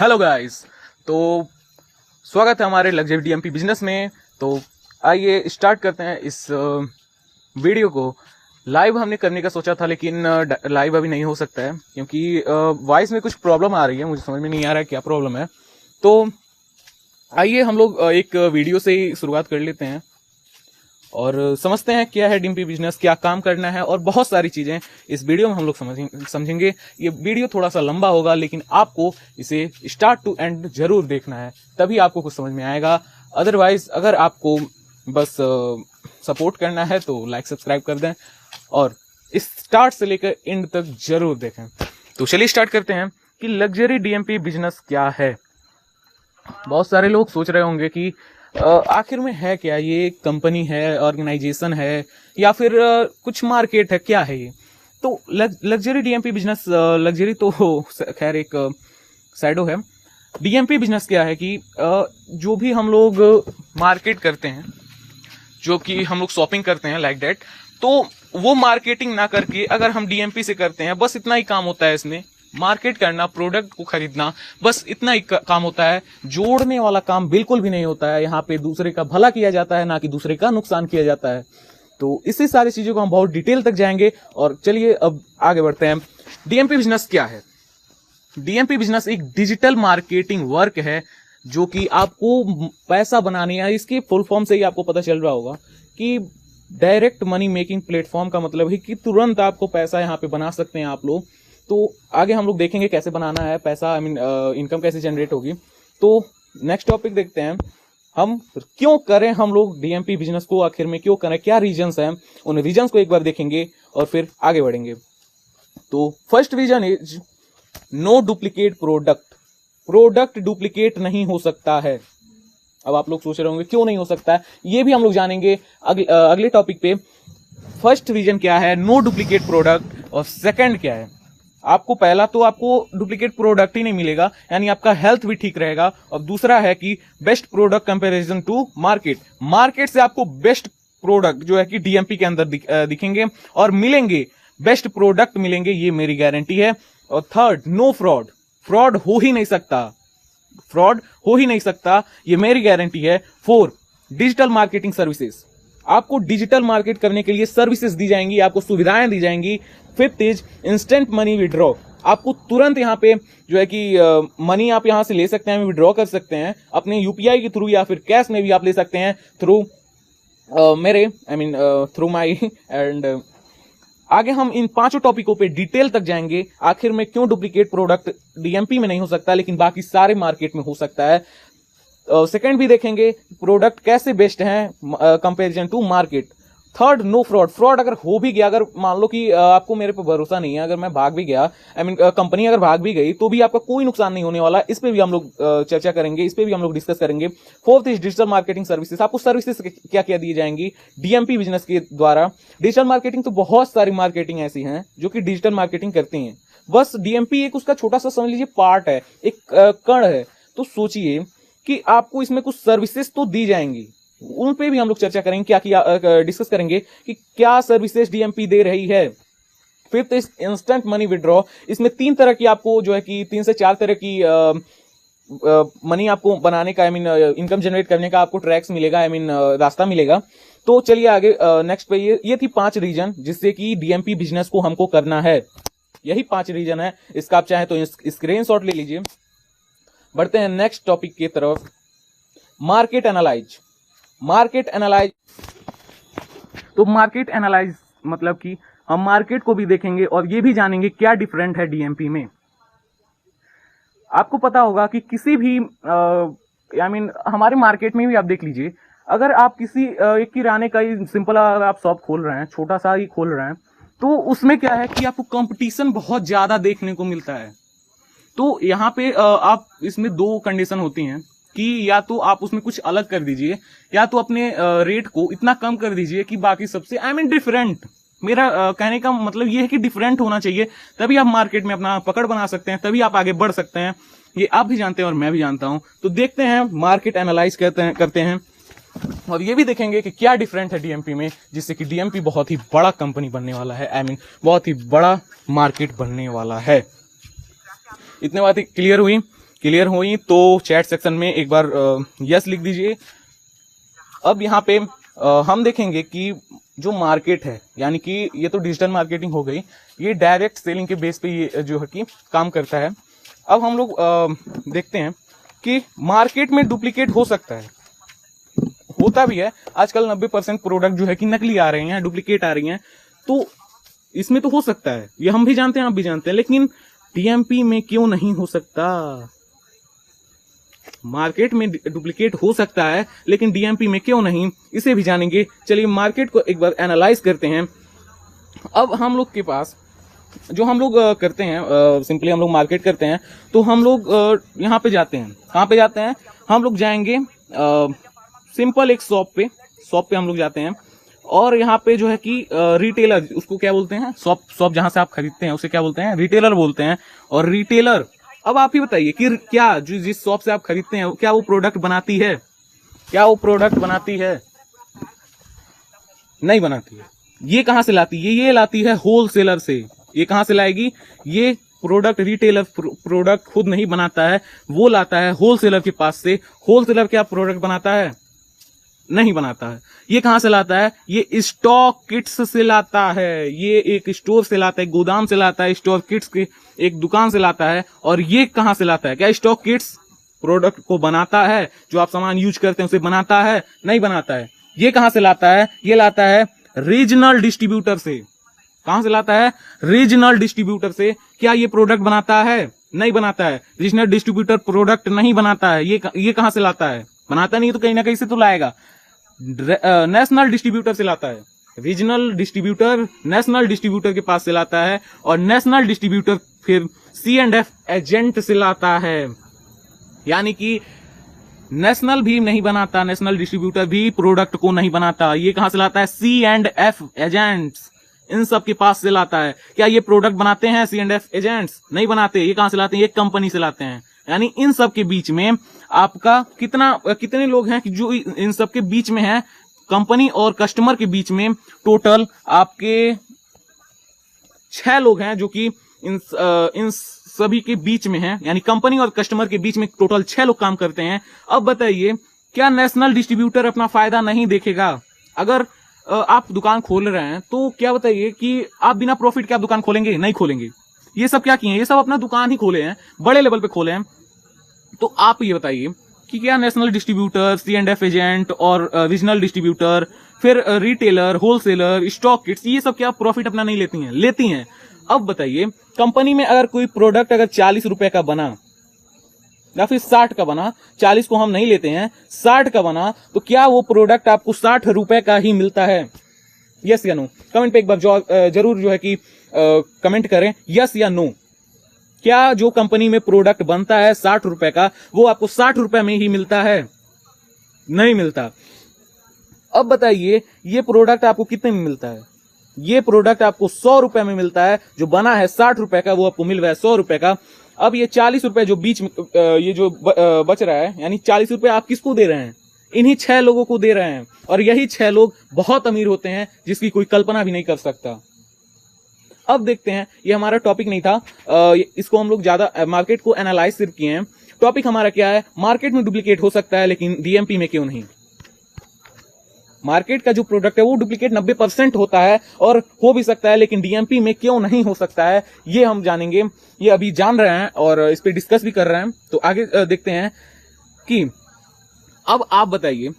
Hello guys. तो स्वागत है हमारे लग्जरी डीएमपी बिजनेस में। तो आइए स्टार्ट करते हैं इस वीडियो को। लाइव हमने करने का सोचा था, लेकिन लाइव अभी नहीं हो सकता है क्योंकि वॉइस में कुछ प्रॉब्लम आ रही है। मुझे समझ में नहीं आ रहा है क्या प्रॉब्लम है। तो आइए हम लोग एक वीडियो से ही शुरुआत कर लेते हैं और समझते हैं क्या है डीएमपी बिजनेस, क्या काम करना है और बहुत सारी चीजें इस वीडियो में हम लोग समझेंगे। ये वीडियो थोड़ा सा लंबा होगा, लेकिन आपको इसे स्टार्ट टू एंड जरूर देखना है, तभी आपको कुछ समझ में आएगा। अदरवाइज अगर आपको बस सपोर्ट करना है तो लाइक सब्सक्राइब कर दें और इस स्टार्ट से लेकर एंड तक जरूर देखें। तो चलिए स्टार्ट करते हैं कि लग्जरी डीएमपी बिजनेस क्या है। बहुत सारे लोग सोच रहे होंगे कि आखिर में है क्या, ये कंपनी है, ऑर्गेनाइजेशन है या फिर कुछ मार्केट है, क्या है ये। तो लग्जरी डीएमपी बिजनेस, लग्जरी तो खैर एक साइडो है। डीएमपी बिजनेस क्या है कि जो भी हम लोग मार्केट करते हैं, जो कि हम लोग शॉपिंग करते हैं लाइक दैट, तो वो मार्केटिंग ना करके अगर हम डीएमपी से करते हैं, बस इतना ही काम होता है इसमें, मार्केट करना, प्रोडक्ट को खरीदना, बस इतना ही काम होता है। जोड़ने वाला काम बिल्कुल भी नहीं होता है। यहाँ पे दूसरे का भला किया जाता है, ना कि दूसरे का नुकसान किया जाता है। तो इसी सारी चीजों को हम बहुत डिटेल तक जाएंगे और चलिए अब आगे बढ़ते हैं। डीएमपी बिजनेस क्या है। डीएमपी बिजनेस एक डिजिटल मार्केटिंग वर्क है जो कि आपको पैसा बनाने, या इसके फुल फॉर्म से ही आपको पता चल रहा होगा कि डायरेक्ट मनी मेकिंग प्लेटफॉर्म का मतलब है कि तुरंत आपको पैसा यहाँ पे बना सकते हैं आप लोग। तो आगे हम लोग देखेंगे कैसे बनाना है पैसा, इनकम कैसे जनरेट होगी। तो नेक्स्ट टॉपिक देखते हैं, हम क्यों करें हम लोग डीएमपी बिजनेस को, आखिर में क्यों करें, क्या रीजंस हैं, उन रीजंस को एक बार देखेंगे और फिर आगे बढ़ेंगे। तो first reason is no duplicate product. Product duplicate नहीं हो सकता है। अब आप लोग सोच रहे होंगे क्यों नहीं हो सकता है, ये भी हम लोग जानेंगे अगले टॉपिक पे। फर्स्ट रीजन क्या है, नो डुप्लीकेट प्रोडक्ट, और सेकंड क्या है, आपको पहला तो आपको डुप्लीकेट प्रोडक्ट ही नहीं मिलेगा, यानी आपका हेल्थ भी ठीक रहेगा। और दूसरा है कि best product comparison to market. Market से आपको बेस्ट प्रोडक्ट जो है कि डीएमपी के अंदर दिखेंगे और मिलेंगे, बेस्ट प्रोडक्ट मिलेंगे, ये मेरी गारंटी है। और थर्ड, नो फ्रॉड। फ्रॉड हो ही नहीं सकता, फ्रॉड हो ही नहीं सकता, ये मेरी गारंटी है। Four, digital marketing services. आपको डिजिटल मार्केट करने के लिए सर्विसेज दी जाएंगी, आपको सुविधाएं दी जाएंगी। Fifth is instant money withdraw. आपको तुरंत यहाँ पे जो है कि मनी आप यहां से ले सकते हैं, विड्रॉ कर सकते हैं अपने यूपीआई के थ्रू, या फिर कैश में भी आप ले सकते हैं थ्रू मेरे थ्रू माई एंड आगे हम इन पांचों टॉपिकों पे डिटेल तक जाएंगे। आखिर में क्यों डुप्लीकेट प्रोडक्ट डीएमपी में नहीं हो सकता लेकिन बाकी सारे मार्केट में हो सकता है। सेकंड भी देखेंगे प्रोडक्ट कैसे बेस्ट हैं comparison to market. Third, no fraud. Fraud अगर हो भी गया, अगर मान लो कि आपको मेरे पे भरोसा नहीं है, अगर मैं भाग भी गया, कंपनी अगर भाग भी गई, तो भी आपका कोई नुकसान नहीं होने वाला। इस पे भी हम लोग चर्चा करेंगे, इस पे भी हम लोग डिस्कस करेंगे। Fourth is digital marketing services. आपको सर्विसेज क्या क्या दी जाएंगी डीएमपी बिजनेस के द्वारा। डिजिटल मार्केटिंग तो बहुत सारी मार्केटिंग ऐसी हैं जो कि डिजिटल मार्केटिंग करती हैं, बस डीएमपी एक उसका छोटा सा समझ लीजिए पार्ट है, एक कण है। तो सोचिए कि आपको इसमें कुछ सर्विसेज तो दी जाएंगी, उन पे भी हम लोग चर्चा करेंगे, क्या डिस्कस करेंगे कि क्या सर्विसेज डीएमपी दे रही है। Fifth is instant money withdraw. इसमें तीन तरह की आपको जो है कि 3 से 4 तरह की मनी आपको बनाने का, इनकम जनरेट करने का आपको ट्रैक्स मिलेगा, रास्ता मिलेगा। तो चलिए आगे नेक्स्ट पे, ये थी 5 रीजन जिससे कि डीएमपी बिजनेस को हमको करना है। यही 5 रीजन है, इसका आप चाहे तो स्क्रीनशॉट ले लीजिए। बढ़ते हैं नेक्स्ट टॉपिक की तरफ, मार्केट एनालाइज। मार्केट एनालाइज, तो मार्केट एनालाइज मतलब कि हम मार्केट को भी देखेंगे और ये भी जानेंगे क्या डिफरेंट है डीएमपी में। आपको पता होगा कि किसी भी हमारे मार्केट में भी आप देख लीजिए, अगर आप किसी एक किराने का ही सिंपल अगर आप शॉप खोल रहे हैं, छोटा सा ही खोल रहे हैं, तो उसमें क्या है कि आपको कंपटीशन बहुत ज्यादा देखने को मिलता है। तो यहाँ पे आप इसमें 2 कंडीशन होती हैं कि या तो आप उसमें कुछ अलग कर दीजिए, या तो अपने रेट को इतना कम कर दीजिए कि बाकी सबसे डिफरेंट। मेरा कहने का मतलब ये है कि डिफरेंट होना चाहिए, तभी आप मार्केट में अपना पकड़ बना सकते हैं, तभी आप आगे बढ़ सकते हैं। ये आप भी जानते हैं और मैं भी जानता हूं। तो देखते हैं, मार्केट एनालाइज करते हैं और ये भी देखेंगे कि क्या डिफरेंट है डीएमपी में, जिससे कि डीएमपी बहुत ही बड़ा कंपनी बनने वाला है, बहुत ही बड़ा मार्केट बनने वाला है। इतने बात क्लियर हुई। क्लियर हुई तो चैट सेक्शन में एक बार यस लिख दीजिए। अब यहाँ पे हम देखेंगे कि जो मार्केट है, यानी कि ये तो डिजिटल मार्केटिंग हो गई, ये डायरेक्ट सेलिंग के बेस पे ये जो है कि काम करता है। अब हम लोग देखते हैं कि मार्केट में डुप्लीकेट हो सकता है, होता भी है। आजकल 90% प्रोडक्ट जो है कि नकली आ रहे हैं, डुप्लीकेट आ रही हैं, तो इसमें तो हो सकता है, ये हम भी जानते हैं, आप भी जानते हैं, लेकिन टीएमपी में क्यों नहीं हो सकता? मार्केट में डुप्लीकेट हो सकता है लेकिन डीएमपी में क्यों नहीं, इसे भी जानेंगे। चलिए मार्केट को एक बार एनालाइज करते हैं। अब हम लोग के पास जो हम लोग करते हैं, सिंपली हम लोग मार्केट करते हैं, तो हम लोग यहाँ पे जाते हैं। कहाँ पे जाते हैं? हम लोग जाएंगे सिंपल एक शॉप पे हम लोग जाते हैं, और यहाँ पे जो है कि रिटेलर, उसको क्या बोलते हैं? शॉप जहां से आप खरीदते हैं उसे क्या बोलते हैं? रिटेलर बोलते हैं। और रिटेलर, अब आप ही बताइए कि क्या जो जिस शॉप से आप खरीदते हैं क्या वो प्रोडक्ट बनाती है? क्या वो प्रोडक्ट बनाती है? नहीं बनाती है। ये कहां से लाती है? ये लाती है होलसेलर से। ये कहां से लाएगी? ये प्रोडक्ट रिटेलर प्रोडक्ट खुद नहीं बनाता है, वो लाता है होलसेलर के पास से। होलसेलर क्या प्रोडक्ट बनाता है? नहीं बनाता है। ये कहां से लाता है? ये स्टॉक किट्स से लाता है। ये एक स्टोर से लाता है, गोदाम से लाता है, स्टॉक किट्स की एक दुकान से लाता है। और ये कहां से लाता है? क्या स्टॉक किट्स प्रोडक्ट को बनाता है? जो आप सामान यूज करते हैं उसे बनाता है? नहीं बनाता है। ये कहां से लाता है? ये लाता है रीजनल डिस्ट्रीब्यूटर से। कहां से लाता है? रीजनल डिस्ट्रीब्यूटर से। क्या ये प्रोडक्ट बनाता है? नहीं बनाता है। रीजनल डिस्ट्रीब्यूटर प्रोडक्ट नहीं बनाता है। ये कहां से लाता है? बनाता नहीं, तो कहीं ना कहीं से तो लाएगा। नेशनल डिस्ट्रीब्यूटर से लाता है। रीजनल डिस्ट्रीब्यूटर नेशनल डिस्ट्रीब्यूटर के पास से लाता है, और नेशनल डिस्ट्रीब्यूटर फिर C&F एजेंट से लाता है। यानी कि नेशनल भी नहीं बनाता, नेशनल डिस्ट्रीब्यूटर भी प्रोडक्ट को नहीं बनाता। ये कहां से लाता है? C&F एजेंट्स, इन सब के पास से लाता है। क्या ये प्रोडक्ट बनाते हैं C&F एजेंट्स? नहीं बनाते। ये कहां से लाते हैं? ये कंपनी से लाते हैं। यानी इन सब के बीच में आपका कितने लोग हैं कि जो इन सब के बीच में है? कंपनी और कस्टमर के बीच में टोटल आपके 6 लोग हैं, जो कि इन सभी के बीच में हैं। यानी कंपनी और कस्टमर के बीच में टोटल 6 लोग काम करते हैं। अब बताइए, क्या नेशनल डिस्ट्रीब्यूटर अपना फायदा नहीं देखेगा? अगर आप दुकान खोल रहे हैं तो क्या बताइए कि आप बिना प्रॉफिट के आप दुकान खोलेंगे? नहीं खोलेंगे। ये सब क्या किए हैं? ये सब अपना दुकान ही खोले हैं, बड़े लेवल पे खोले हैं। तो आप ये बताइए कि क्या नेशनल डिस्ट्रीब्यूटर, C&F एजेंट और रीजनल डिस्ट्रीब्यूटर, फिर रिटेलर, होलसेलर, स्टॉक किट्स, ये सब क्या प्रॉफिट अपना नहीं लेती हैं? लेती हैं। अब बताइए, कंपनी में अगर कोई प्रोडक्ट अगर 40 रुपए का बना या फिर 60 का बना, 40 को हम नहीं लेते हैं, 60 का बना, तो क्या वो प्रोडक्ट आपको 60 रुपए का ही मिलता है? यस या नो? कमेंट पे एक बार जरूर जो है कि कमेंट करें, यस या नो। क्या जो कंपनी में प्रोडक्ट बनता है 60 रुपए का, वो आपको 60 रुपए में ही मिलता है? नहीं मिलता। अब बताइए, ये प्रोडक्ट आपको कितने में मिलता है? ये प्रोडक्ट आपको 100 रुपए में मिलता है। जो बना है 60 रुपए का, वो आपको मिल रहा है 100 रुपए का। अब ये 40 रुपए जो बीच में ये जो बच रहा है, यानी 40 रुपए आप किसको दे रहे हैं? इन्हीं 6 लोगों को दे रहे हैं। और यही 6 लोग बहुत अमीर होते हैं, जिसकी कोई कल्पना भी नहीं कर सकता। अब देखते हैं, ये हमारा टॉपिक नहीं था, इसको हम लोग ज्यादा मार्केट को एनालाइज सिर्फ किए हैं। टॉपिक हमारा क्या है? मार्केट में डुप्लीकेट हो सकता है लेकिन डीएमपी में क्यों नहीं? मार्केट का जो प्रोडक्ट है वो डुप्लीकेट 90% होता है और हो भी सकता है, लेकिन डीएमपी में क्यों नहीं हो सकता है, ये हम जानेंगे। ये अभी जान रहे हैं और इस पे डिस्कस भी कर रहे हैं। तो आगे देखते हैं कि अब आप बताइए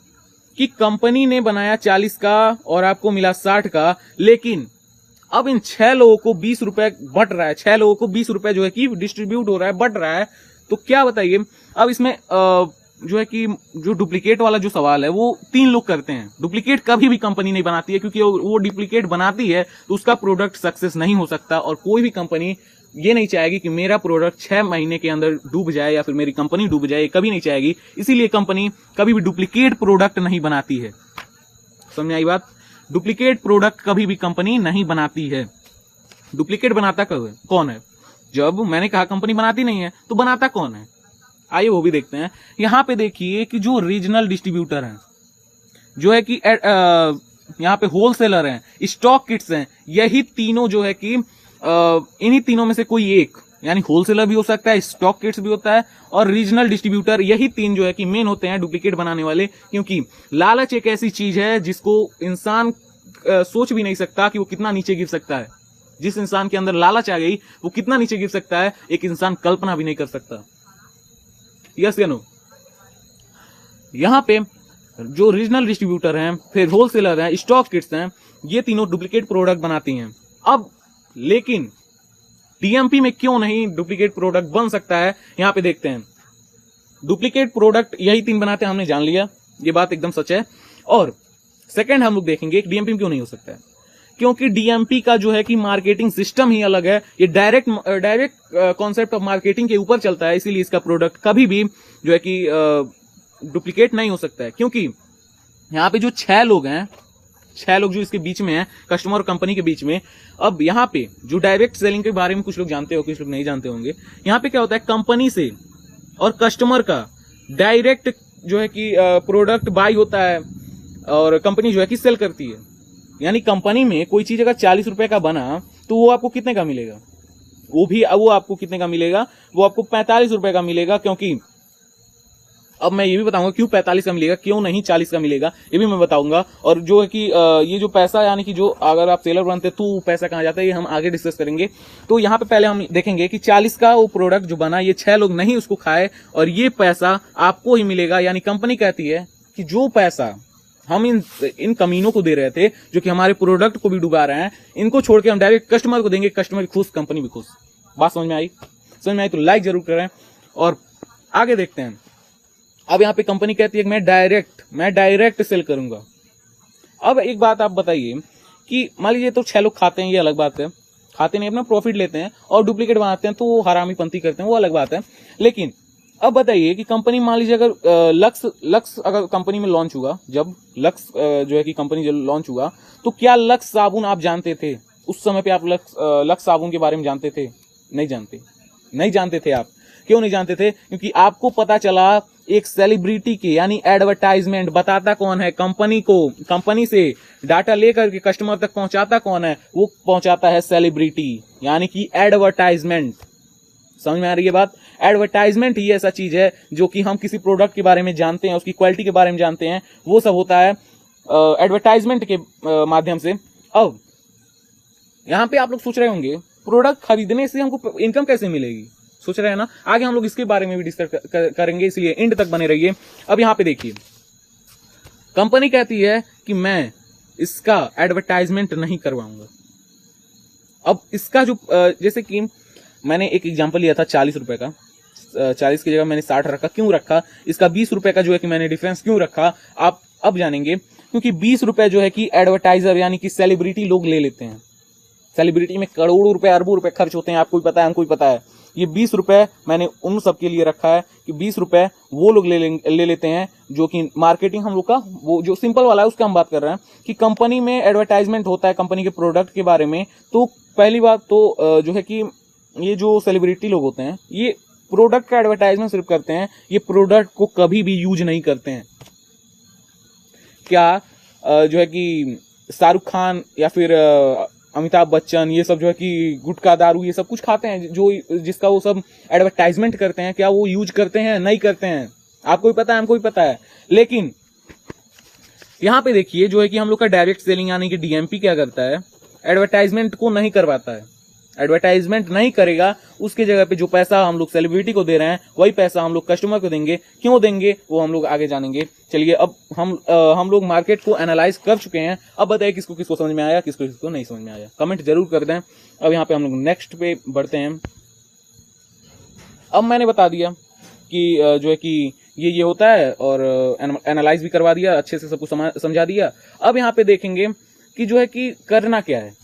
कि कंपनी ने बनाया 40 का और आपको मिला 60 का, लेकिन अब इन 6 लोगों को 20 रुपए बट रहा है। 6 लोगों को 20 रुपए जो है कि डिस्ट्रीब्यूट हो रहा है, बट रहा है। तो क्या बताइए, अब इसमें जो है कि जो डुप्लीकेट वाला जो सवाल है वो 3 लोग करते हैं। डुप्लीकेट कभी भी कंपनी नहीं बनाती है, क्योंकि वो डुप्लीकेट बनाती है तो उसका प्रोडक्ट सक्सेस नहीं हो सकता। और कोई भी कंपनी ये नहीं चाहेगी कि मेरा प्रोडक्ट 6 महीने के अंदर डूब जाए या फिर मेरी कंपनी डूब जाए, कभी नहीं चाहेगी। इसीलिए कंपनी कभी भी डुप्लीकेट प्रोडक्ट नहीं बनाती है। समझ आई बात? डुप्लीकेट प्रोडक्ट कभी भी कंपनी नहीं बनाती है। डुप्लीकेट बनाता कौन है? जब मैंने कहा कंपनी बनाती नहीं है, तो बनाता कौन है? आइए वो भी देखते हैं। यहां पे देखिए कि जो रीजनल डिस्ट्रीब्यूटर हैं, जो है कि यहाँ पे होलसेलर हैं, स्टॉक किट्स हैं, यही तीनों जो है कि इन्हीं तीनों में से कोई एक यानी होलसेलर भी हो सकता है, स्टॉक किट्स भी होता है, और रीजनल डिस्ट्रीब्यूटर। यही तीन जो है कि मेन होते हैं डुप्लीकेट बनाने वाले, क्योंकि लालच एक ऐसी चीज है जिसको इंसान सोच भी नहीं सकता कि वो कितना नीचे गिर सकता है। जिस इंसान के अंदर लालच आ गई वो कितना नीचे गिर सकता है, एक इंसान कल्पना भी नहीं कर सकता। यस या नो? यहां पे जो रीजनल डिस्ट्रीब्यूटर हैं, फिर होलसेलर हैं, स्टॉक किट्स हैं, ये तीनों डुप्लीकेट प्रोडक्ट बनाती हैं। अब लेकिन डीएमपी में क्यों नहीं डुप्लीकेट प्रोडक्ट बन सकता है, यहां पे देखते हैं। डुप्लीकेट प्रोडक्ट यही तीन बनाते हैं, हमने जान लिया, ये बात एकदम सच है। और सेकंड हम लोग देखेंगे डीएमपी में क्यों नहीं हो सकता है, क्योंकि डीएमपी का जो है कि मार्केटिंग सिस्टम ही अलग है। ये डायरेक्ट कॉन्सेप्ट ऑफ मार्केटिंग के ऊपर चलता है, इसीलिए इसका प्रोडक्ट कभी भी जो है कि डुप्लीकेट नहीं हो सकता है। क्योंकि यहाँ पे जो 6 लोग हैं, 6 लोग जो इसके बीच में हैं, कस्टमर और कंपनी के बीच में। अब यहाँ पे जो डायरेक्ट सेलिंग के बारे में कुछ लोग जानते हो, कुछ लोग नहीं जानते होंगे। यहाँ पे क्या होता है, कंपनी से और कस्टमर का डायरेक्ट जो है कि प्रोडक्ट बाई होता है और कंपनी जो है कि सेल करती है। यानी कंपनी में कोई चीज अगर 40 रुपए का बना तो वो आपको कितने का मिलेगा, वो आपको कितने का मिलेगा, वो आपको 45 रुपए का मिलेगा। क्योंकि अब मैं ये भी बताऊंगा क्यों 45 का मिलेगा, क्यों नहीं 40 का मिलेगा, ये भी मैं बताऊंगा। और जो है कि ये जो पैसा, यानी कि जो अगर आप सेलर बनते तो पैसा कहां जाता है, ये हम आगे डिस्कस करेंगे। तो यहाँ पे पहले हम देखेंगे कि 40 का वो प्रोडक्ट जो बना, ये 6 लोग नहीं उसको खाए और ये पैसा आपको ही मिलेगा। यानी कंपनी कहती है कि जो पैसा हम इन कमीनों को दे रहे थे, जो कि हमारे प्रोडक्ट को भी डुबा रहे हैं, इनको छोड़ के हम डायरेक्ट कस्टमर को देंगे, कस्टमर खुश, कंपनी भी खुश। बात समझ में आई? समझ में आई तो लाइक जरूर करें और आगे देखते हैं। अब यहाँ पे कंपनी कहती है कि मैं डायरेक्ट सेल करूंगा। अब एक बात आप बताइए कि मान लीजिए तो 6 लोग खाते हैं, ये अलग बात है, खाते नहीं, अपना प्रॉफिट लेते हैं और डुप्लीकेट बनाते हैं तो वो हरामी पंथी करते हैं, वो अलग बात है। लेकिन अब बताइए कि कंपनी, मान लीजिए अगर लक्स अगर कंपनी में लॉन्च हुआ, जब लक्स जो है कि कंपनी जब लॉन्च हुआ, तो क्या लक्स साबुन आप जानते थे? उस समय पे आप लक्स साबुन के बारे में जानते थे? नहीं जानते थे आप। क्यों नहीं जानते थे? क्योंकि आपको पता चला एक सेलिब्रिटी के, यानी एडवर्टाइजमेंट बताता कौन है कंपनी को, कंपनी से डाटा लेकर के कस्टमर तक पहुंचाता कौन है, वो पहुंचाता है सेलिब्रिटी, यानी कि एडवर्टाइजमेंट। समझ में आ रही है बात? एडवर्टाइजमेंट ही ऐसा चीज है जो कि हम किसी प्रोडक्ट के बारे में जानते हैं, उसकी क्वालिटी के बारे में जानते हैं, वो सब होता है एडवर्टाइजमेंट के माध्यम से। अब यहां पे आप लोग सोच रहे होंगे प्रोडक्ट खरीदने से हमको इनकम कैसे मिलेगी, सोच रहे हैं ना? आगे हम लोग इसके बारे में भी डिस्कस करेंगे, इसलिए एंड तक बने रहिए। अब यहां पे देखिए, कंपनी कहती है कि मैं इसका एडवर्टाइजमेंट नहीं करवाऊंगा। अब इसका जो जैसे कि मैंने एक एग्जांपल लिया था 40 रुपए का, 40 की जगह मैंने 60 रखा। क्यों रखा? इसका 20 रुपए का जो है कि मैंने डिफरेंस क्यों रखा, आप अब जानेंगे। क्योंकि 20 रुपए जो है कि एडवर्टाइजर यानी कि सेलिब्रिटी लोग ले लेते हैं। सेलिब्रिटी में करोड़ों रुपए, अरबों रुपए खर्च होते हैं, आपको भी पता है, हमको भी पता है। ये 20 रुपए मैंने उन सब के लिए रखा है कि 20 रुपए वो लोग ले लेते हैं, जो कि मार्केटिंग हम लोग का, वो जो सिंपल वाला है उसका हम बात कर रहे हैं कि कंपनी में एडवर्टाइजमेंट होता है कंपनी के प्रोडक्ट के बारे में। तो पहली बात तो जो है कि ये जो सेलिब्रिटी लोग होते हैं, ये प्रोडक्ट का एडवर्टाइजमेंट सिर्फ करते हैं, ये प्रोडक्ट को कभी भी यूज नहीं करते हैं। क्या जो है कि शाहरुख खान या फिर अमिताभ बच्चन, ये सब जो है कि गुटखा, दारू, ये सब कुछ खाते हैं, जो जिसका वो सब एडवर्टाइजमेंट करते हैं, क्या वो यूज करते हैं? नहीं करते हैं। आपको भी पता है, हमको भी पता है। लेकिन यहां पे देखिए जो है कि हम लोग का डायरेक्ट सेलिंग यानी कि डीएमपी क्या करता है, एडवर्टाइजमेंट को नहीं करवाता है। एडवर्टाइजमेंट नहीं करेगा, उसके जगह पे जो पैसा हम लोग सेलिब्रिटी को दे रहे हैं, वही पैसा हम लोग कस्टमर को देंगे। क्यों देंगे वो हम लोग आगे जानेंगे। चलिए, अब हम लोग मार्केट को एनालाइज कर चुके हैं। अब बताइए किसको किसको समझ में आया, किसको किसको नहीं समझ में आया, कमेंट जरूर कर दें। अब यहाँ पे हम लोग नेक्स्ट पे बढ़ते हैं। अब मैंने बता दिया कि जो है कि ये होता है और एनालाइज भी करवा दिया, अच्छे से सब कुछ समझा दिया। अब यहाँ पे देखेंगे कि जो है कि करना क्या है।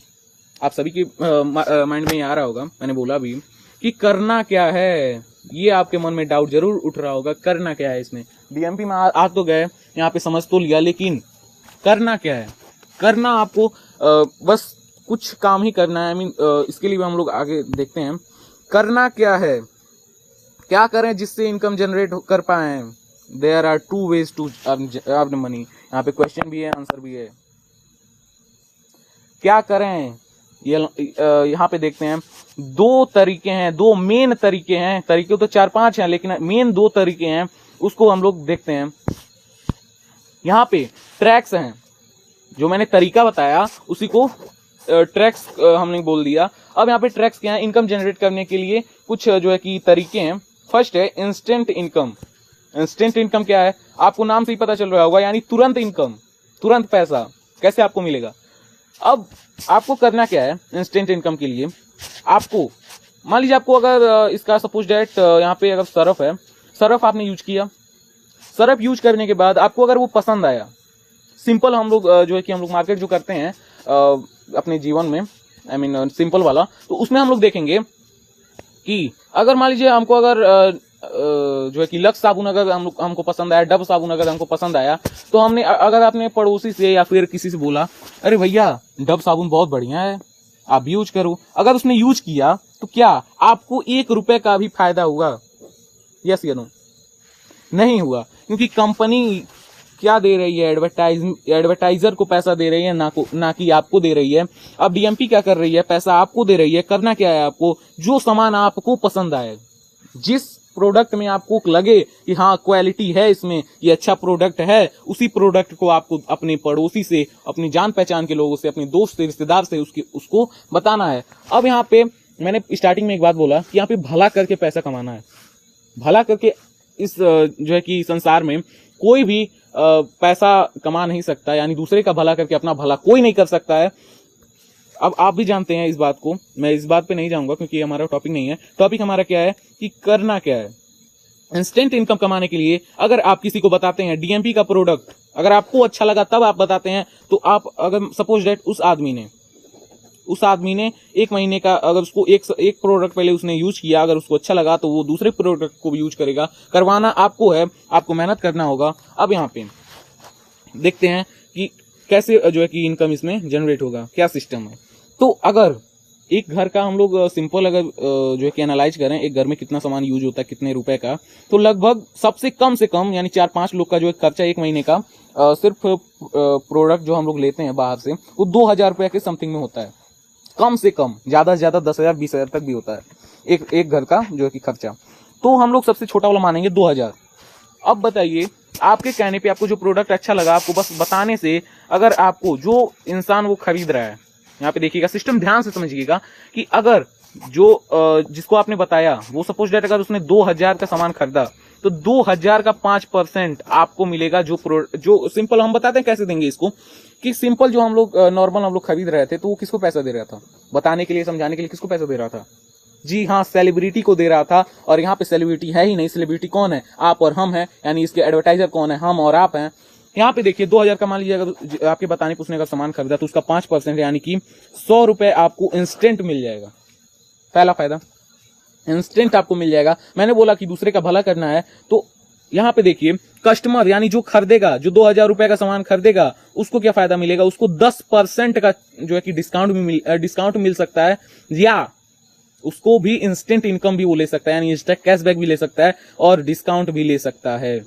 आप सभी के माइंड में आ रहा होगा, मैंने बोला भी कि करना क्या है, ये आपके मन में डाउट जरूर उठ रहा होगा, करना क्या है इसमें। डीएमपी में आ तो गए, यहाँ पे समझ तो लिया, लेकिन करना क्या है? करना आपको बस कुछ काम ही करना है। इसके लिए भी हम लोग आगे देखते हैं करना क्या है, क्या करें जिससे इनकम जनरेट कर पाए। There are 2 ways to earn money. यहाँ पे क्वेश्चन भी है, आंसर भी है। क्या करें यहाँ पे देखते हैं दो तरीके हैं, दो मेन तरीके हैं, तरीके तो 4-5 हैं लेकिन मेन दो तरीके हैं, उसको हम लोग देखते हैं। यहाँ पे ट्रैक्स हैं, जो मैंने तरीका बताया उसी को ट्रैक्स हमने बोल दिया। अब यहाँ पे ट्रैक्स क्या है, इनकम जनरेट करने के लिए कुछ जो है कि तरीके हैं। फर्स्ट है इंस्टेंट इनकम। इंस्टेंट इनकम क्या है, आपको नाम से ही पता चल रहा होगा, यानी तुरंत इनकम, तुरंत पैसा कैसे आपको मिलेगा। अब आपको करना क्या है इंस्टेंट इनकम के लिए, आपको मान लीजिए आपको अगर इसका सपोज डेट यहाँ पे अगर सरफ है, सरफ आपने यूज किया, सरफ यूज करने के बाद आपको अगर वो पसंद आया, सिंपल हम लोग जो है कि हम लोग मार्केट जो करते हैं अपने जीवन में, आई मीन सिंपल वाला, तो उसमें हम लोग देखेंगे कि अगर मान लीजिए हमको अगर जो है कि लक्स साबुन अगर हमको पसंद आया, डब साबुन अगर हमको पसंद आया, तो हमने अगर आपने पड़ोसी से या फिर किसी से बोला अरे भैया डब साबुन बहुत बढ़िया है आप भी यूज करो, अगर उसने यूज किया तो क्या आपको 1 रुपए का भी फायदा हुआ? यस या नो? नहीं हुआ, क्योंकि कंपनी क्या दे रही है, एडवर्टाइजर को पैसा दे रही है, ना कि आपको दे रही है। अब डीएमपी क्या कर रही है, पैसा आपको दे रही है। करना क्या है आपको, जो सामान आपको पसंद आए, जिस प्रोडक्ट में आपको लगे कि हाँ क्वालिटी है इसमें, ये अच्छा प्रोडक्ट है, उसी प्रोडक्ट को आपको अपने पड़ोसी से, अपनी जान पहचान के लोगों से, अपने दोस्त से, रिश्तेदार से उसको बताना है। अब यहाँ पे मैंने स्टार्टिंग में एक बात बोला कि यहाँ पे भला करके पैसा कमाना है। भला करके इस जो है कि संसार में कोई भी पैसा कमा नहीं सकता, यानी दूसरे का भला करके अपना भला कोई नहीं कर सकता है। अब आप भी जानते हैं इस बात को, मैं इस बात पे नहीं जाऊंगा क्योंकि हमारा टॉपिक नहीं है। टॉपिक हमारा क्या है कि करना क्या है। इंस्टेंट इनकम कमाने के लिए अगर आप किसी को बताते हैं डीएमपी का प्रोडक्ट, अगर आपको अच्छा लगा तब आप बताते हैं, तो आप अगर सपोज डेट उस आदमी ने 1 महीने का अगर उसको एक प्रोडक्ट पहले उसने यूज किया, अगर उसको अच्छा लगा तो वो दूसरे प्रोडक्ट को भी यूज करेगा। करवाना आपको है, आपको मेहनत करना होगा। अब यहाँ पे देखते हैं कि कैसे जो है कि इनकम इसमें जनरेट होगा, क्या सिस्टम है। तो अगर एक घर का हम लोग सिंपल अगर जो है कि एनालाइज करें, एक घर में कितना सामान यूज होता है, कितने रुपए का, तो लगभग सबसे कम से कम यानी 4-5 लोग का जो खर्चा 1 महीने का सिर्फ प्रोडक्ट जो हम लोग लेते हैं बाहर से, वो 2000 रुपए के समथिंग में होता है, कम से कम। ज्यादा से ज्यादा 10,000 20,000 तक भी होता है एक घर का जो है कि खर्चा। तो हम लोग सबसे छोटा वाला मानेंगे 2000। अब बताइए, आपके कहने पे आपको जो प्रोडक्ट अच्छा लगा, आपको बस बताने से, अगर आपको जो इंसान वो खरीद रहा है, यहाँ पे देखिएगा सिस्टम ध्यान से समझिएगा कि अगर जो जिसको आपने बताया वो सपोज डेट अगर उसने 2000 का सामान खरीदा, तो 2000 का 5% आपको मिलेगा। जो सिंपल हम बताते हैं कैसे देंगे इसको, कि सिंपल जो हम लोग नॉर्मल हम लोग खरीद रहे थे, तो वो किसको पैसा दे रहा था बताने के लिए, समझाने के लिए, किसको पैसा दे रहा था? जी हाँ, सेलिब्रिटी को दे रहा था। और यहाँ पे सेलिब्रिटी है ही नहीं, सेलिब्रिटी कौन है? आप और हम हैं, यानी इसके एडवर्टाइजर कौन है? हम और आप हैं। यहाँ पे देखिए 2000 का मान लीजिए अगर आपके बताने पूछने का सामान खरीदा, तो उसका 5% यानी कि 100 रुपए आपको इंस्टेंट मिल जाएगा। पहला फायदा इंस्टेंट आपको मिल जाएगा। मैंने बोला कि दूसरे का भला करना है, तो यहाँ पे देखिए कस्टमर यानी जो खरीदेगा, जो 2000 रुपए का सामान खरीदेगा, उसको क्या फायदा मिलेगा? उसको 10% का जो है कि डिस्काउंट मिल सकता है, या उसको भी इंस्टेंट इनकम भी वो ले सकता है, यानी इंस्टेंट कैशबैक भी ले सकता है और डिस्काउंट भी ले सकता है।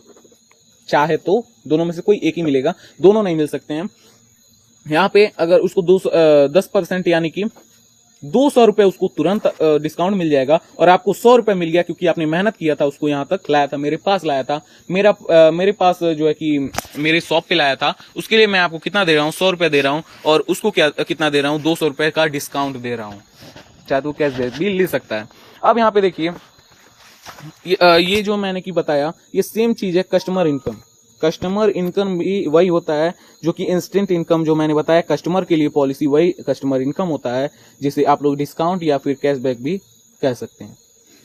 चाहे तो दोनों में से कोई एक ही मिलेगा, दोनों नहीं मिल सकते हैं। यहाँ पे अगर उसको 10% यानी कि 200 रुपए उसको तुरंत डिस्काउंट मिल जाएगा, और आपको 100 रुपए मिल गया क्योंकि आपने मेहनत किया था, उसको यहाँ तक लाया था, मेरे पास लाया था, मेरे पास जो है कि मेरे शॉप पे लाया था। उसके लिए मैं आपको कितना दे रहा हूँ? 100 रुपए दे रहा हूँ, और उसको कितना दे रहा हूँ? 200 रुपए का डिस्काउंट दे रहा हूँ। चाहे तो कैशबैक भी ले सकता है। अब यहाँ पे देखिए ये जो मैंने की बताया, ये सेम चीज है कस्टमर इनकम। कस्टमर इनकम भी वही होता है जो कि इंस्टेंट इनकम जो मैंने बताया, कस्टमर के लिए पॉलिसी वही कस्टमर इनकम होता है, जिसे आप लोग डिस्काउंट या फिर कैशबैक भी कह सकते हैं।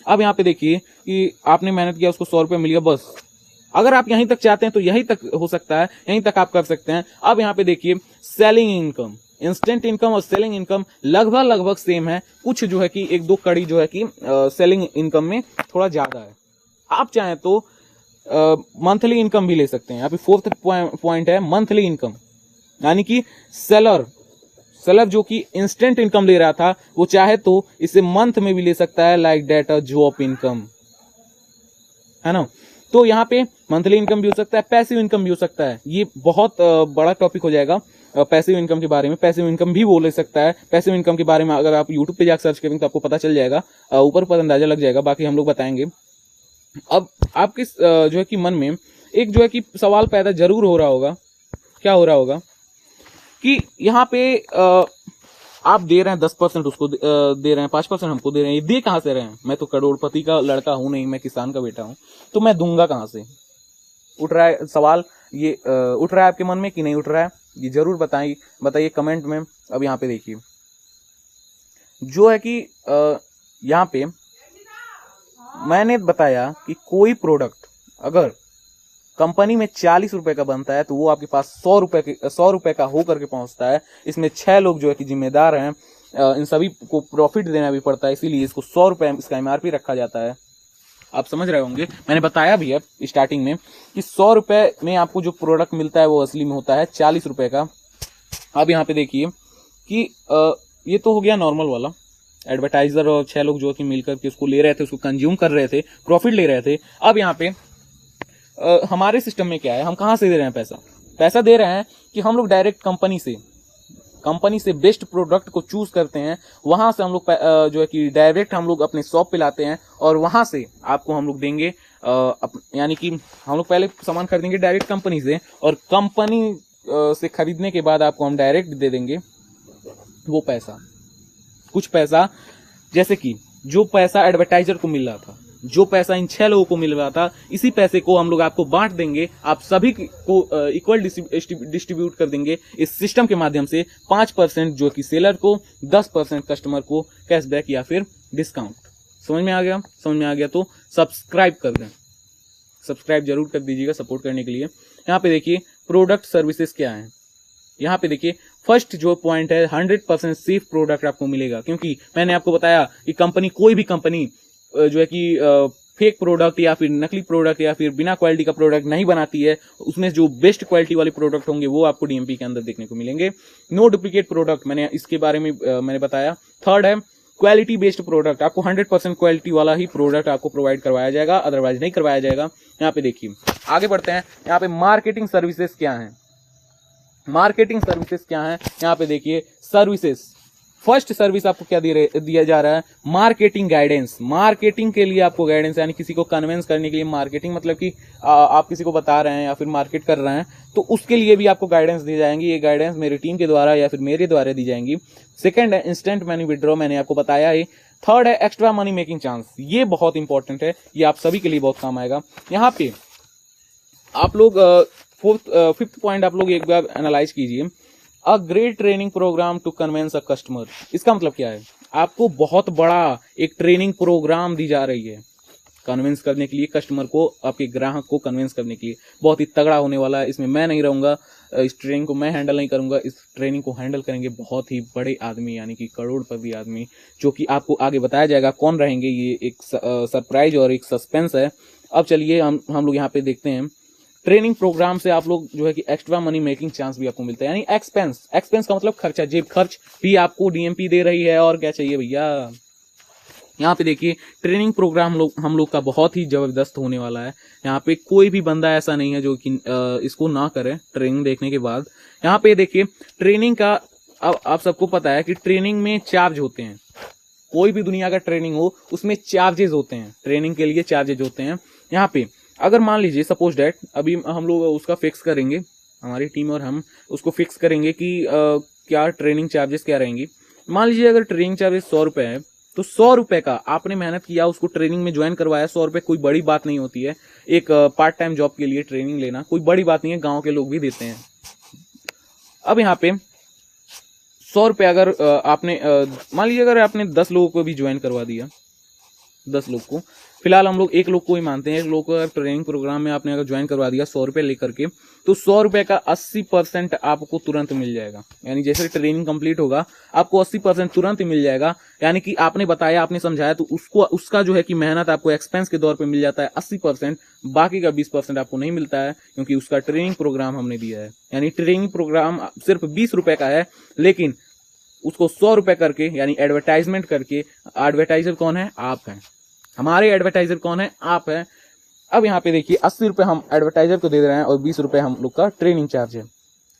अब यहाँ पे देखिए कि आपने मेहनत किया, उसको 100 रुपए मिल गया, बस। अगर आप यहीं तक चाहते हैं तो यहीं तक हो सकता है, यहीं तक आप कर सकते हैं। अब यहाँ पे देखिए सेलिंग इनकम, इंस्टेंट इनकम और सेलिंग इनकम लगभग सेम है। कुछ जो है कि 1-2 कड़ी जो है कि सेलिंग इनकम में थोड़ा ज्यादा है। आप चाहें तो मंथली इनकम भी ले सकते हैं। यहाँ पे 4th पॉइंट है मंथली इनकम, यानी कि सेलर जो कि इंस्टेंट इनकम ले रहा था, वो चाहे तो इसे मंथ में भी ले सकता है, like that a job income, है ना। तो यहाँ पे मंथली इनकम भी हो सकता है, पैसिव इनकम भी हो सकता है। ये बहुत बड़ा टॉपिक हो जाएगा, पैसिव इनकम के बारे में, पैसिव इनकम भी बोल सकता है। पैसिव इनकम के बारे में अगर आप यूट्यूब पे जाकर सर्च करेंगे तो आपको पता चल जाएगा, ऊपर पर अंदाजा लग जाएगा, बाकी हम लोग बताएंगे। अब आपके जो है कि मन में एक जो है कि सवाल पैदा जरूर हो रहा होगा, क्या हो रहा होगा कि यहाँ पे आप दे रहे हैं 10%, उसको दे रहे हैं 5% हमको दे रहे हैं, ये दे कहाँ से रहे हैं? मैं तो करोड़पति का लड़का हूं नहीं, मैं किसान का बेटा हूं, तो मैं दूंगा कहाँ से? उठ रहा है सवाल ये, उठ रहा है आपके मन में कि नहीं उठ रहा है? ये जरूर बताइए कमेंट में। अब यहाँ पे देखिए जो है कि यहाँ पे मैंने बताया कि कोई प्रोडक्ट अगर कंपनी में 40 रुपए का बनता है तो वो आपके पास 100 रुपए का होकर के पहुंचता है। इसमें 6 लोग जो है कि जिम्मेदार हैं, इन सभी को प्रॉफिट देना भी पड़ता है, इसीलिए इसको 100 रुपए इसका MRP रखा जाता है। आप समझ रहे होंगे, मैंने बताया भी है स्टार्टिंग में कि 100 रुपए में आपको जो प्रोडक्ट मिलता है वो असली में होता है 40 रुपए का। अब यहाँ पे देखिए कि ये तो हो गया नॉर्मल वाला, एडवर्टाइजर और 6 लोग जो कि मिलकर के उसको ले रहे थे, उसको कंज्यूम कर रहे थे, प्रॉफिट ले रहे थे। अब यहाँ पे हमारे सिस्टम में क्या है, हम कहां से दे रहे हैं पैसा दे रहे हैं कि हम लोग डायरेक्ट कंपनी से बेस्ट प्रोडक्ट को चूज करते हैं, वहां से हम लोग जो है कि डायरेक्ट हम लोग अपने शॉप पे लाते हैं और वहां से आपको हम लोग देंगे, यानी कि हम लोग पहले सामान खरीदेंगे डायरेक्ट कंपनी से और कंपनी से खरीदने के बाद आपको हम डायरेक्ट दे देंगे वो पैसा, कुछ पैसा, जैसे कि जो पैसा एडवर्टाइजर को मिल रहा था, जो पैसा इन 6 लोगों को मिल रहा था, इसी पैसे को हम लोग आपको बांट देंगे, आप सभी को इक्वल डिस्ट्रीब्यूट कर देंगे इस सिस्टम के माध्यम से। 5% जो कि सेलर को, 10% कस्टमर को कैशबैक या फिर डिस्काउंट। समझ में आ गया? समझ में आ गया तो सब्सक्राइब कर दें, सब्सक्राइब जरूर कर दीजिएगा सपोर्ट करने के लिए। यहाँ पे देखिए प्रोडक्ट सर्विसेज क्या है, यहाँ पे देखिए फर्स्ट जो पॉइंट है 100% सेफ प्रोडक्ट आपको मिलेगा, क्योंकि मैंने आपको बताया कि कंपनी, कोई भी कंपनी जो है कि फेक प्रोडक्ट या फिर नकली प्रोडक्ट या फिर बिना क्वालिटी का प्रोडक्ट नहीं बनाती है। उसमें जो बेस्ट क्वालिटी वाले प्रोडक्ट होंगे वो आपको डीएमपी के अंदर देखने को मिलेंगे। नो डुप्लीकेट प्रोडक्ट, मैंने इसके बारे में मैंने बताया। थर्ड है क्वालिटी बेस्ड प्रोडक्ट, आपको 100% क्वालिटी वाला ही प्रोडक्ट आपको प्रोवाइड करवाया जाएगा, अदरवाइज नहीं करवाया जाएगा। यहाँ पे देखिए आगे बढ़ते हैं, यहाँ पे मार्केटिंग सर्विसेज क्या है, मार्केटिंग सर्विसेज क्या है, यहाँ पे देखिए सर्विसेज। फर्स्ट सर्विस आपको क्या दिया जा रहा है, मार्केटिंग गाइडेंस। मार्केटिंग के लिए आपको गाइडेंस, यानी किसी को कन्विंस करने के लिए, मार्केटिंग मतलब कि आप किसी को बता रहे हैं या फिर मार्केट कर रहे हैं तो उसके लिए भी आपको गाइडेंस दी जाएंगी। ये गाइडेंस मेरी टीम के द्वारा या फिर मेरे द्वारा दी जाएंगी। सेकंड है इंस्टेंट मनी विड्रॉ, मैंने आपको बताया है। थर्ड है एक्स्ट्रा मनी मेकिंग चांस, ये बहुत इंपॉर्टेंट है, ये आप सभी के लिए बहुत काम आएगा। यहाँ पे आप लोग फिफ्थ पॉइंट आप लोग एक बार एनालाइज कीजिए, a great training programme to convince a customer. इसका मतलब क्या है, आपको बहुत बड़ा एक ट्रेनिंग प्रोग्राम दी जा रही है कन्विंस करने के लिए, कस्टमर को, आपके ग्राहक को कन्विंस करने के लिए। बहुत ही तगड़ा होने वाला है, इसमें मैं नहीं रहूंगा, इस ट्रेनिंग को मैं हैंडल नहीं करूंगा, इस ट्रेनिंग को हैंडल करेंगे बहुत ही बड़े आदमी, यानी कि करोड़पति आदमी, जो कि आपको आगे बताया जाएगा कौन रहेंगे। ये एक सरप्राइज और एक सस्पेंस है। अब चलिए हम लोग यहाँ पे देखते हैं। ट्रेनिंग प्रोग्राम से आप लोग जो है कि एक्स्ट्रा मनी मेकिंग चांस भी आपको मिलता है, यानी एक्सपेंस का मतलब खर्चा, जेब खर्च भी आपको डीएमपी दे रही है। और क्या चाहिए भैया। यहाँ पे देखिए ट्रेनिंग प्रोग्राम हम लोग का बहुत ही जबरदस्त होने वाला है। यहाँ पे कोई भी बंदा ऐसा नहीं है जो कि इसको ना करे ट्रेनिंग देखने के बाद। यहाँ पे देखिए ट्रेनिंग का, अब आप सबको पता है कि ट्रेनिंग में चार्ज होते हैं, कोई भी दुनिया का ट्रेनिंग हो उसमें चार्जेस होते हैं, ट्रेनिंग के लिए चार्जेस होते हैं। यहाँ पे अगर मान लीजिए सपोज डैट, अभी हम लोग उसका फिक्स करेंगे, हमारी टीम और हम उसको फिक्स करेंगे कि क्या ट्रेनिंग चार्जेस क्या रहेंगी। मान लीजिए अगर ट्रेनिंग चार्जेस 100 रुपए है तो 100 रुपए का आपने मेहनत किया, उसको ट्रेनिंग में ज्वाइन करवाया, 100 रुपए कोई बड़ी बात नहीं होती है। एक पार्ट टाइम जॉब के लिए ट्रेनिंग लेना कोई बड़ी बात नहीं है, गाँव के लोग भी देते हैं। अब यहाँ पे 100 रुपए अगर आपने मान लीजिए अगर आपने 10 लोगों को भी ज्वाइन करवा दिया, 10 लोग को, फिलहाल हम लोग 1 लोग को ही मानते हैं, 1 लोग को अगर ट्रेनिंग प्रोग्राम में आपने अगर ज्वाइन करवा दिया 100 रुपए लेकर के, तो 100 रुपए का 80% आपको तुरंत मिल जाएगा। यानी जैसे ट्रेनिंग कंप्लीट होगा आपको 80% तुरंत ही मिल जाएगा। यानी कि आपने बताया, आपने समझाया, तो उसका जो है कि मेहनत आपको एक्सपेंस के तौर पे मिल जाता है 80%, बाकी का 20% आपको नहीं मिलता है, क्योंकि उसका ट्रेनिंग प्रोग्राम हमने दिया है। यानी ट्रेनिंग प्रोग्राम सिर्फ 20 रुपए का है, लेकिन उसको 100 रुपए करके, यानी एडवर्टाइजमेंट करके, एडवर्टाइजर कौन है, आप हैं, हमारे एडवर्टाइजर कौन है, आप हैं। अब यहाँ पे देखिए 80 रुपए हम एडवर्टाइजर को दे रहे हैं और 20 रुपए हम लोग का ट्रेनिंग चार्ज है।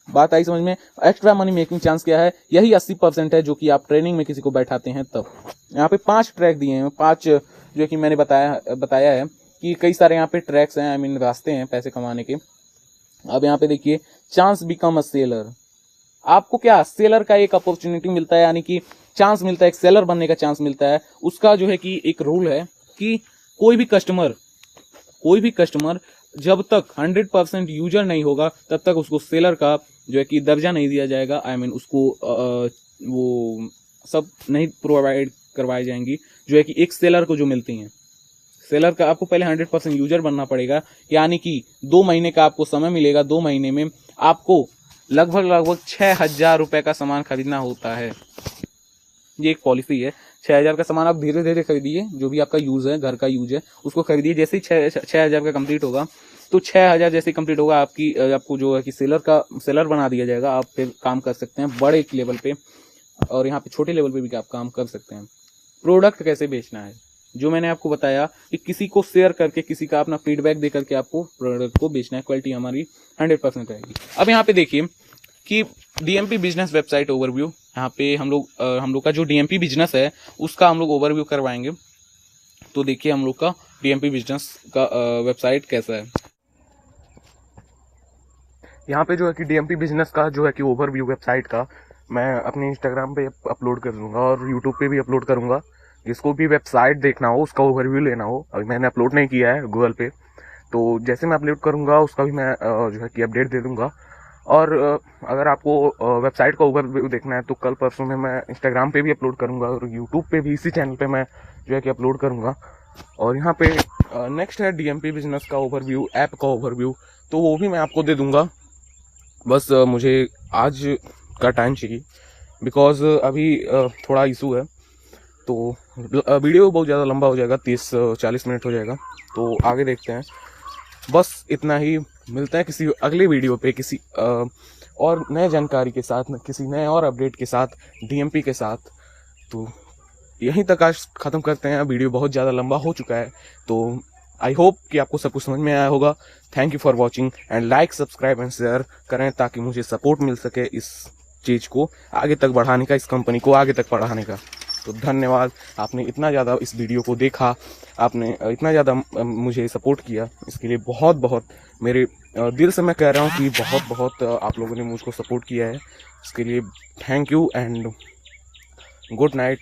बात आई समझ में। एक्स्ट्रा मनी मेकिंग चांस क्या है, यही 80% है जो कि आप ट्रेनिंग में किसी को बैठाते हैं तब। यहाँ पे 5 ट्रैक दिए हैं, 5 जो कि मैंने बताया है कि कई सारे यहाँ पे ट्रैक्स हैं, आई मीन रास्ते हैं पैसे कमाने के। अब यहाँ पे देखिए, चांस बिकम अ सेलर। आपको क्या सेलर का एक अपॉर्चुनिटी मिलता है, यानी कि चांस मिलता है, एक सेलर बनने का चांस मिलता है। उसका जो है कि एक रूल है कि कोई भी कस्टमर जब तक 100% यूजर नहीं होगा तब तक उसको सेलर का जो है कि दर्जा नहीं दिया जाएगा। आई मीन उसको वो सब नहीं प्रोवाइड करवाई जाएंगी जो है कि एक सेलर को जो मिलती हैं। सेलर का आपको पहले 100% यूजर बनना पड़ेगा, यानी कि 2 महीने का आपको समय मिलेगा। 2 महीने में आपको लगभग 6,000 रुपए का सामान खरीदना होता है। ये एक पॉलिसी है। 6,000 का सामान आप धीरे धीरे खरीदिए, जो भी आपका यूज है, घर का यूज है, उसको खरीदिए। जैसे ही 6,000 का कंप्लीट होगा तो 6,000 जैसे कंप्लीट होगा आपको जो है कि सेलर बना दिया जाएगा। आप फिर काम कर सकते हैं बड़े लेवल पे, और यहाँ पे छोटे लेवल पे भी आप काम कर सकते हैं। प्रोडक्ट कैसे बेचना है, जो मैंने आपको बताया कि किसी को शेयर करके, किसी का अपना फीडबैक दे करके आपको प्रोडक्ट को बेचना है। क्वालिटी हमारी 100% रहेगी। अब यहाँ पे देखिए कि डीएमपी बिजनेस वेबसाइट ओवरव्यू, यहाँ पे हम लोग का जो डीएमपी बिजनेस है उसका हम लोग ओवरव्यू करवाएंगे। तो देखिए हम लोग का डीएमपी बिजनेस का वेबसाइट कैसा है। यहाँ पे जो है कि डीएमपी बिजनेस का जो है कि ओवरव्यू वेबसाइट का मैं अपने इंस्टाग्राम पे अपलोड कर दूंगा और यूट्यूब पे भी अपलोड करूंगा। जिसको भी वेबसाइट देखना हो, उसका ओवरव्यू लेना हो, अभी मैंने अपलोड नहीं किया है गूगल पे, तो जैसे मैं अपलोड करूंगा उसका भी मैं जो है कि अपडेट दे दूंगा। और अगर आपको वेबसाइट का ओवरव्यू देखना है तो कल परसों में मैं इंस्टाग्राम पे भी अपलोड करूंगा और यूट्यूब पे भी इसी चैनल पे मैं जो है कि अपलोड करूंगा। और यहाँ पे नेक्स्ट है डीएमपी बिजनेस का ओवरव्यू, ऐप का ओवरव्यू, तो वो भी मैं आपको दे दूंगा। बस मुझे आज का टाइम चाहिए, बिकॉज अभी थोड़ा इशू है, तो वीडियो बहुत ज़्यादा लंबा हो जाएगा, 30-40 मिनट हो जाएगा, तो आगे देखते हैं। बस इतना ही, मिलते हैं किसी अगले वीडियो पे किसी और नए जानकारी के साथ, किसी नए और अपडेट के साथ, डीएमपी के साथ। तो यहीं तक आज ख़त्म करते हैं, वीडियो बहुत ज़्यादा लंबा हो चुका है। तो आई होप कि आपको सब कुछ समझ में आया होगा। Thank you for watching and like, subscribe and share करें ताकि मुझे सपोर्ट मिल सके इस चीज़ को आगे तक बढ़ाने का, इस कंपनी को आगे तक बढ़ाने का। तो धन्यवाद, आपने इतना ज़्यादा इस वीडियो को देखा, आपने इतना ज़्यादा मुझे सपोर्ट किया, इसके लिए बहुत बहुत मेरे दिल से मैं कह रहा हूँ कि बहुत बहुत आप लोगों ने मुझको सपोर्ट किया है। इसके लिए thank you and good night.